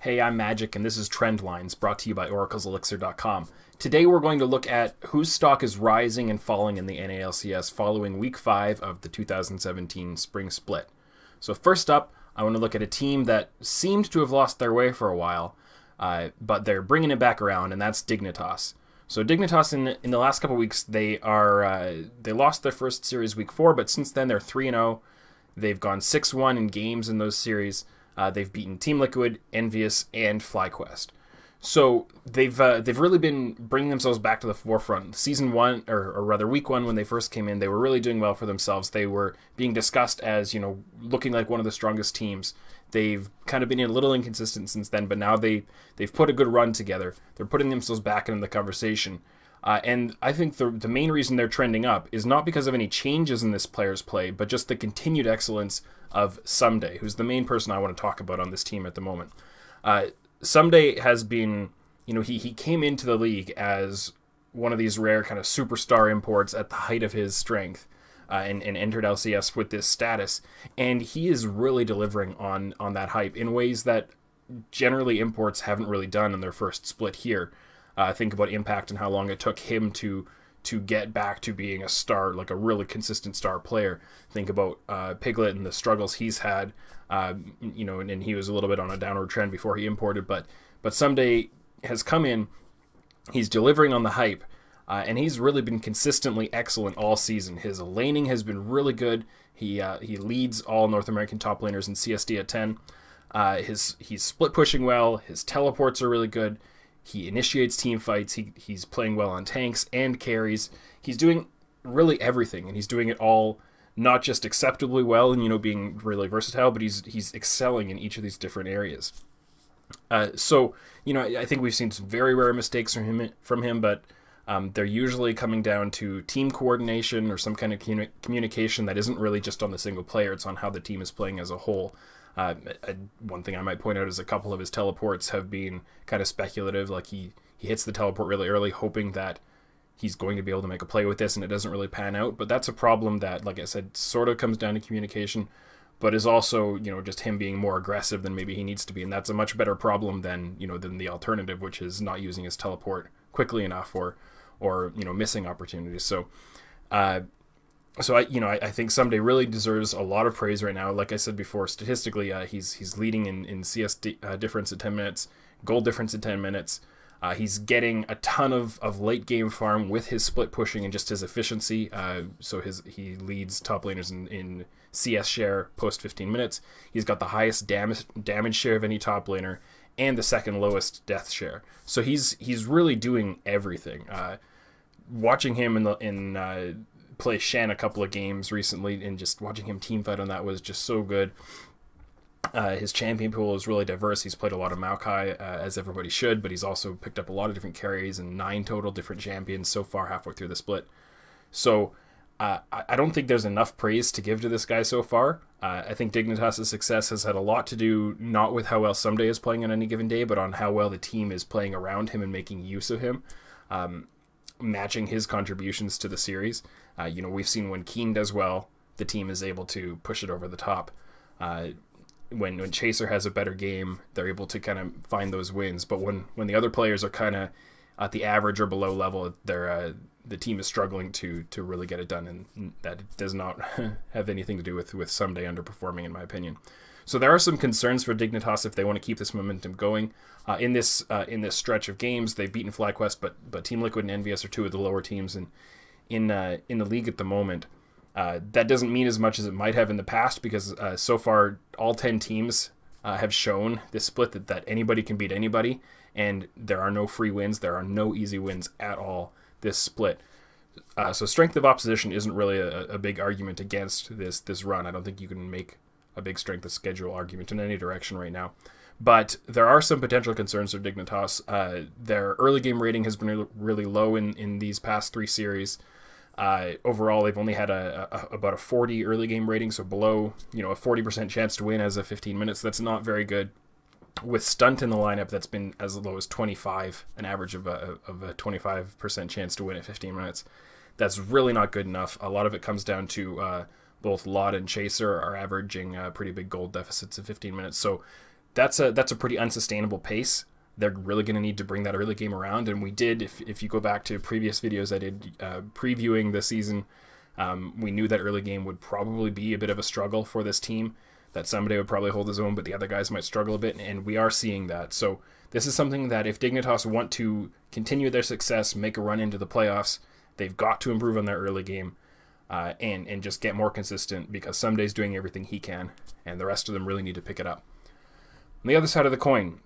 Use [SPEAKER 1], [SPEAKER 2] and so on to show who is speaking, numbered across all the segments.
[SPEAKER 1] Hey, I'm Magic, and this is Trendlines, brought to you by OraclesElixir.com. Today we're going to look at whose stock is rising and falling in the NA LCS following Week 5 of the 2017 Spring Split. So first up, I want to look at a team that seemed to have lost their way for a while, but they're bringing it back around, and that's Dignitas. So Dignitas, in the last couple weeks, they lost their first series Week 4, but since then they're 3-0. They've gone 6-1 in games in those series. They've beaten Team Liquid, Envious, and FlyQuest. So they've really been bringing themselves back to the forefront. Season 1, or rather Week 1, when they first came in, they were really doing well for themselves. They were being discussed as, looking like one of the strongest teams. They've kind of been a little inconsistent since then, but now they've put a good run together. They're putting themselves back into the conversation. And I think the main reason they're trending up is not because of any changes in this player's play, but just the continued excellence of Ssumday, who's the main person I want to talk about on this team at the moment. Ssumday has been, he came into the league as one of these rare kind of superstar imports at the height of his strength, and entered LCS with this status, and he is really delivering on that hype in ways that generally imports haven't really done in their first split here. Think about Impact and how long it took him to get back to being a star, like a really consistent star player. Think about Piglet and the struggles he's had, and he was a little bit on a downward trend before he imported, but Ssumday has come in, he's delivering on the hype, and he's really been consistently excellent all season. His laning has been really good. He leads all North American top laners in CSD at 10. He's split pushing well, his teleports are really good. He initiates team fights. He's playing well on tanks and carries. He's doing really everything, and he's doing it all not just acceptably well and being really versatile, but he's excelling in each of these different areas. So I think we've seen some very rare mistakes from him, but they're usually coming down to team coordination or some kind of communication that isn't really just on the single player. It's on how the team is playing as a whole. One thing I might point out is a couple of his teleports have been kind of speculative. Like he hits the teleport really early, hoping that he's going to be able to make a play with this, and it doesn't really pan out. But that's a problem that, like I said, sort of comes down to communication, but is also just him being more aggressive than maybe he needs to be, and that's a much better problem than than the alternative, which is not using his teleport quickly enough or missing opportunities. So I think Ssumday really deserves a lot of praise right now. Like I said before, statistically, he's leading in CS difference at 10 minutes, gold difference at 10 minutes. He's getting a ton of late game farm with his split pushing and just his efficiency. So he leads top laners in CS share post 15 minutes. He's got the highest damage share of any top laner and the second lowest death share. So he's really doing everything. Watching him in play Shen a couple of games recently, and just watching him team fight on that was just so good. His champion pool is really diverse. He's played a lot of Maokai, as everybody should, but he's also picked up a lot of different carries and 9 total different champions so far halfway through the split. So I don't think there's enough praise to give to this guy so far. I think Dignitas' success has had a lot to do not with how well Ssumday is playing on any given day, but on how well the team is playing around him and making use of him. Matching his contributions to the series. We've seen when Keen does well, the team is able to push it over the top. When Chaser has a better game, they're able to kind of find those wins. But when the other players are kind of at the average or below level, the team is struggling to really get it done, and that does not have anything to do with Ssumday underperforming, in my opinion. So there are some concerns for Dignitas if they want to keep this momentum going. In this stretch of games, they've beaten FlyQuest, but Team Liquid and Envious are two of the lower teams in the league at the moment. That doesn't mean as much as it might have in the past, because so far all 10 teams have shown this split that anybody can beat anybody, and there are no free wins. There are no easy wins at all this split. So strength of opposition isn't really a big argument against this run. I don't think you can make a big strength of schedule argument in any direction right now. But there are some potential concerns for Dignitas. Their early game rating has been really low in these past 3 series. Overall, they've only had about a 40 early game rating, so below a 40% chance to win as of 15 minutes. That's not very good. With Stunt in the lineup, that's been as low as 25, an average of a 25% chance to win at 15 minutes. That's really not good enough. A lot of it comes down to both Lot and Chaser are averaging pretty big gold deficits at 15 minutes. So that's a pretty unsustainable pace. They're really going to need to bring that early game around, and we did. If you go back to previous videos I did previewing the season, we knew that early game would probably be a bit of a struggle for this team, that Ssumday would probably hold his own, but the other guys might struggle a bit, and we are seeing that. So this is something that if Dignitas want to continue their success, make a run into the playoffs, they've got to improve on their early game and just get more consistent, because Ssumday's doing everything he can, and the rest of them really need to pick it up. On the other side of the coin,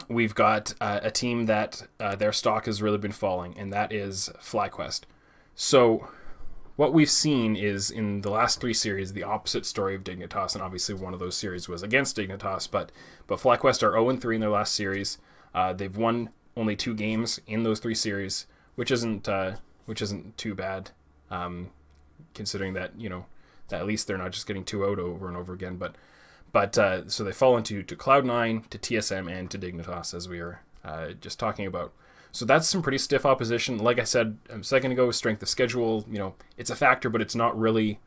[SPEAKER 1] we've got a team that their stock has really been falling, and that is FlyQuest. So what we've seen is, in the last 3 series, the opposite story of Dignitas, and obviously one of those series was against Dignitas, but FlyQuest are 0-3 in their last series. They've won only 2 games in those 3 series, which isn't too bad, considering that, you know, that at least they're not just getting 2-0 over and over again. But so they fall into Cloud9, to TSM, and to Dignitas, as we were just talking about. So that's some pretty stiff opposition. Like I said a second ago, strength of schedule, you know, it's a factor, but it's not really,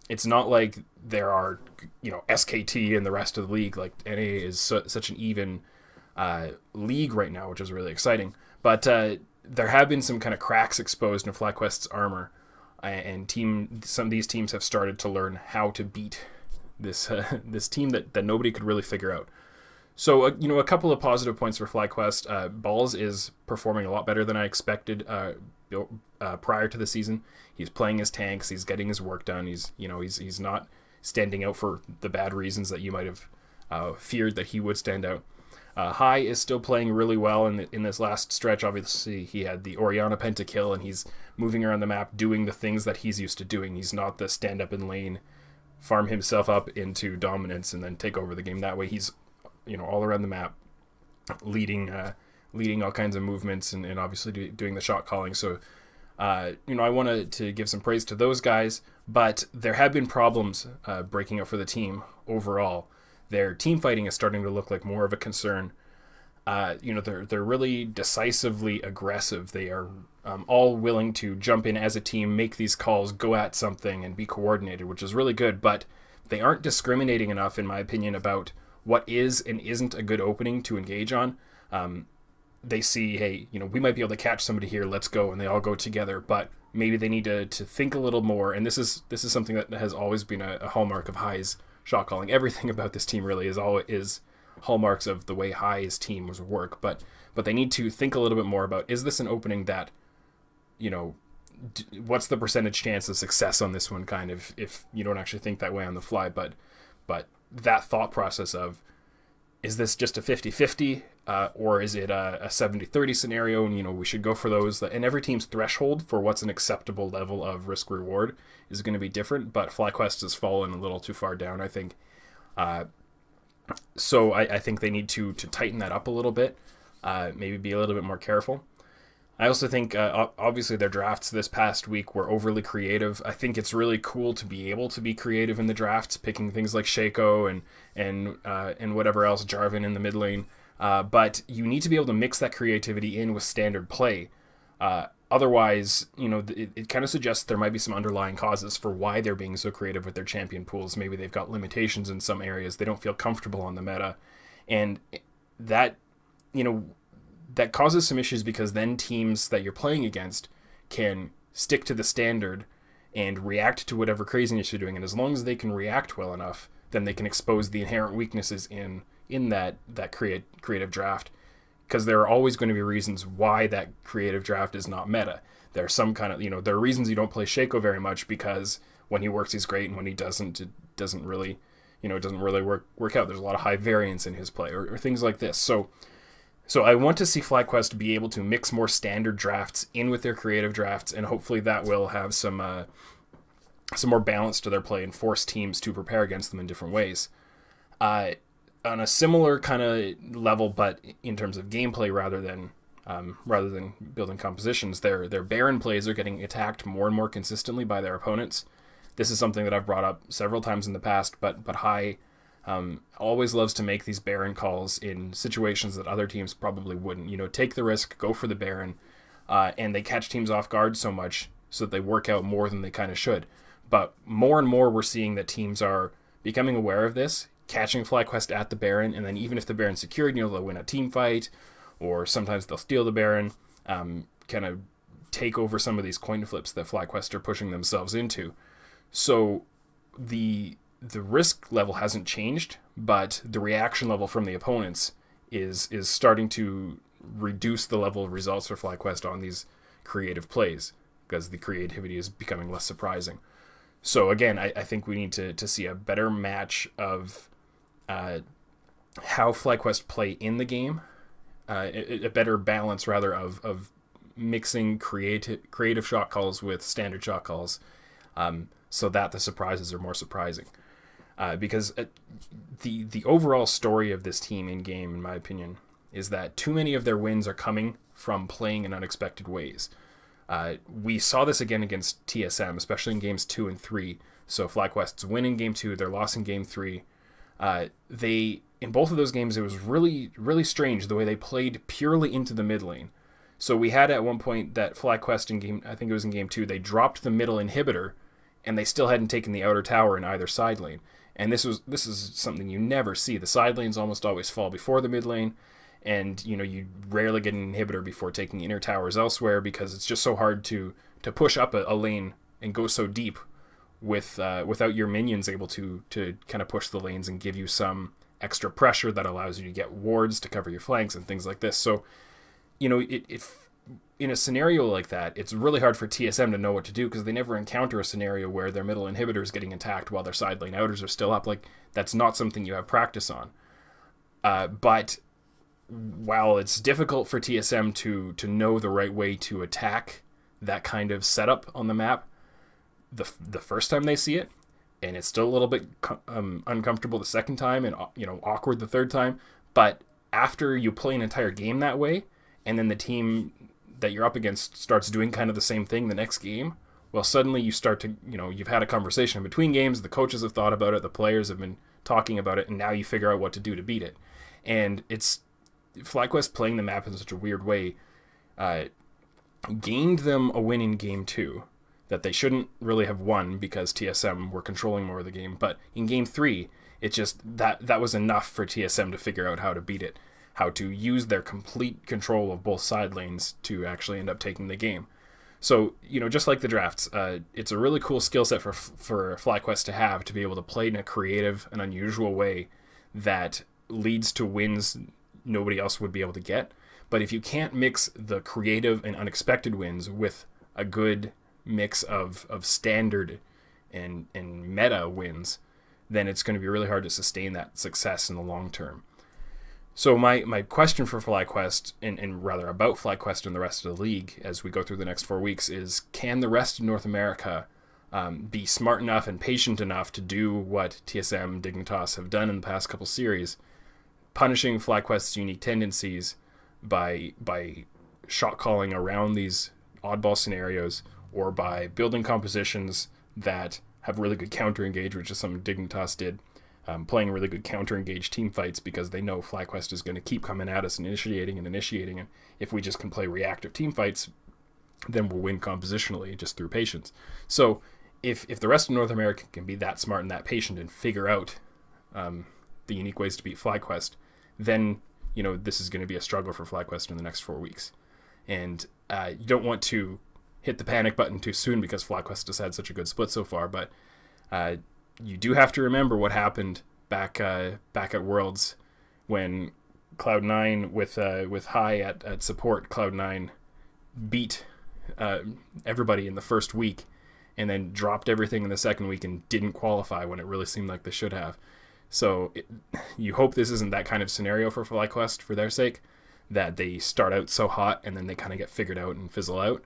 [SPEAKER 1] it's not like there are, you know, SKT and the rest of the league. Like, NA is such an even league right now, which is really exciting. But there have been some kind of cracks exposed in FlyQuest's armor, and some of these teams have started to learn how to beat this this team that nobody could really figure out. So, you know, a couple of positive points for FlyQuest. Balls is performing a lot better than I expected prior to the season. He's playing his tanks. He's getting his work done. He's not standing out for the bad reasons that you might have feared that he would stand out. High is still playing really well in this last stretch. Obviously, he had the Orianna pentakill, and he's moving around the map doing the things that he's used to doing. He's not the stand up in lane, farm himself up into dominance, and then take over the game that way. He's, you know, all around the map, leading all kinds of movements, and obviously doing the shot calling. So, you know, I wanted to give some praise to those guys, but there have been problems breaking out for the team overall. Their team fighting is starting to look like more of a concern. You know, they're really decisively aggressive. They are all willing to jump in as a team, make these calls, go at something, and be coordinated, which is really good, but they aren't discriminating enough, in my opinion, about what is and isn't a good opening to engage on. They see, hey, you know, we might be able to catch somebody here, let's go, and they all go together, but maybe they need to think a little more, and this is something that has always been a hallmark of High's shot calling. Everything about this team really is hallmarks of the way High's teams work, but they need to think a little bit more about, is this an opening that, you know, what's the percentage chance of success on this one, kind of, if you don't actually think that way on the fly, but that thought process of, is this just a 50-50 or is it a 70-30 scenario, and, you know, we should go for those, and every team's threshold for what's an acceptable level of risk reward is going to be different, but FlyQuest has fallen a little too far down, I think. So I think they need to tighten that up a little bit, maybe be a little bit more careful. I also think, obviously, their drafts this past week were overly creative. I think it's really cool to be able to be creative in the drafts, picking things like Shaco and whatever else, Jarvan in the mid lane. But you need to be able to mix that creativity in with standard play. Otherwise, you know, it kind of suggests there might be some underlying causes for why they're being so creative with their champion pools. Maybe they've got limitations in some areas. They don't feel comfortable on the meta. And that, you know, that causes some issues, because then teams that you're playing against can stick to the standard and react to whatever craziness you're doing. And as long as they can react well enough, then they can expose the inherent weaknesses in that creative draft. Because there are always going to be reasons why that creative draft is not meta. There's some kind of, you know, there are reasons you don't play Shaco very much, because when he works, he's great, and when he doesn't, it doesn't really, you know, it doesn't really work out. There's a lot of high variance in his play, or things like this. So I want to see FlyQuest be able to mix more standard drafts in with their creative drafts, and hopefully that will have some more balance to their play and force teams to prepare against them in different ways. On a similar kind of level, but in terms of gameplay rather than building compositions, their Baron plays are getting attacked more and more consistently by their opponents. This is something that I've brought up several times in the past, but High always loves to make these Baron calls in situations that other teams probably wouldn't. You know, take the risk, go for the Baron, and they catch teams off guard so much so that they work out more than they kind of should. But more and more we're seeing that teams are becoming aware of this, catching FlyQuest at the Baron, and then even if the Baron's secured, they'll win a team fight, or sometimes they'll steal the Baron, kind of take over some of these coin flips that FlyQuest are pushing themselves into. So the risk level hasn't changed, but the reaction level from the opponents is starting to reduce the level of results for FlyQuest on these creative plays, because the creativity is becoming less surprising. So again, I think we need to see a better match of how FlyQuest play in the game, a better balance rather of mixing creative shot calls with standard shot calls, so that the surprises are more surprising. Because the overall story of this team in game, in my opinion, is that too many of their wins are coming from playing in unexpected ways. We saw this again against TSM, especially in games 2 and 3. So FlyQuest's win in game 2, their loss in game 3. In both of those games, it was really, really strange the way they played purely into the mid lane. So we had at one point that FlyQuest in game, I think it was in game 2, they dropped the middle inhibitor, and they still hadn't taken the outer tower in either side lane. And this is something you never see. The side lanes almost always fall before the mid lane, and you rarely get an inhibitor before taking inner towers elsewhere, because it's just so hard to push up a lane and go so deep without your minions able to kind of push the lanes and give you some extra pressure that allows you to get wards to cover your flanks and things like this. So if in a scenario like that, it's really hard for TSM to know what to do, because they never encounter a scenario where their middle inhibitor is getting attacked while their side lane outers are still up. Like, that's not something you have practice on. But while it's difficult for TSM to know the right way to attack that kind of setup on the map, the first time they see it, and it's still a little bit uncomfortable the second time, and awkward the third time, but after you play an entire game that way, and then the team that you're up against starts doing kind of the same thing the next game, well, suddenly you start to, you've had a conversation between games, the coaches have thought about it, the players have been talking about it, and now you figure out what to do to beat it. And it's FlyQuest playing the map in such a weird way gained them a win in game 2 that they shouldn't really have won, because TSM were controlling more of the game. But in game 3, it just that was enough for TSM to figure out how to beat it, how to use their complete control of both side lanes to actually end up taking the game. So, just like the drafts, it's a really cool skill set for FlyQuest to have, to be able to play in a creative and unusual way that leads to wins nobody else would be able to get. But if you can't mix the creative and unexpected wins with a good mix of standard and meta wins, then it's going to be really hard to sustain that success in the long term. So my question for FlyQuest, and rather about FlyQuest and the rest of the league as we go through the next 4 weeks, is can the rest of North America be smart enough and patient enough to do what TSM, Dignitas have done in the past couple series, punishing FlyQuest's unique tendencies by shot calling around these oddball scenarios, or by building compositions that have really good counter engage, which is something Dignitas did, playing really good counter engage team fights, because they know FlyQuest is going to keep coming at us and initiating, and if we just can play reactive team fights, then we'll win compositionally just through patience. So if the rest of North America can be that smart and that patient and figure out the unique ways to beat FlyQuest, then this is going to be a struggle for FlyQuest in the next 4 weeks. And you don't want to hit the panic button too soon, because FlyQuest has had such a good split so far, but you do have to remember what happened back at Worlds, when Cloud9 with High at support, Cloud9 beat everybody in the first week, and then dropped everything in the second week and didn't qualify when it really seemed like they should have. So you hope this isn't that kind of scenario for FlyQuest, for their sake, that they start out so hot and then they kind of get figured out and fizzle out.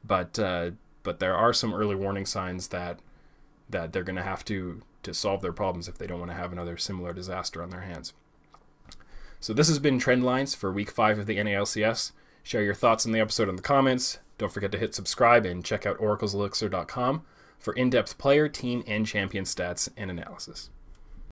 [SPEAKER 1] But there are some early warning signs that they're going to have to solve their problems if they don't want to have another similar disaster on their hands. So this has been Trendlines for Week 5 of the NA LCS. Share your thoughts on the episode in the comments. Don't forget to hit subscribe, and check out oracleselixir.com for in-depth player, team, and champion stats and analysis.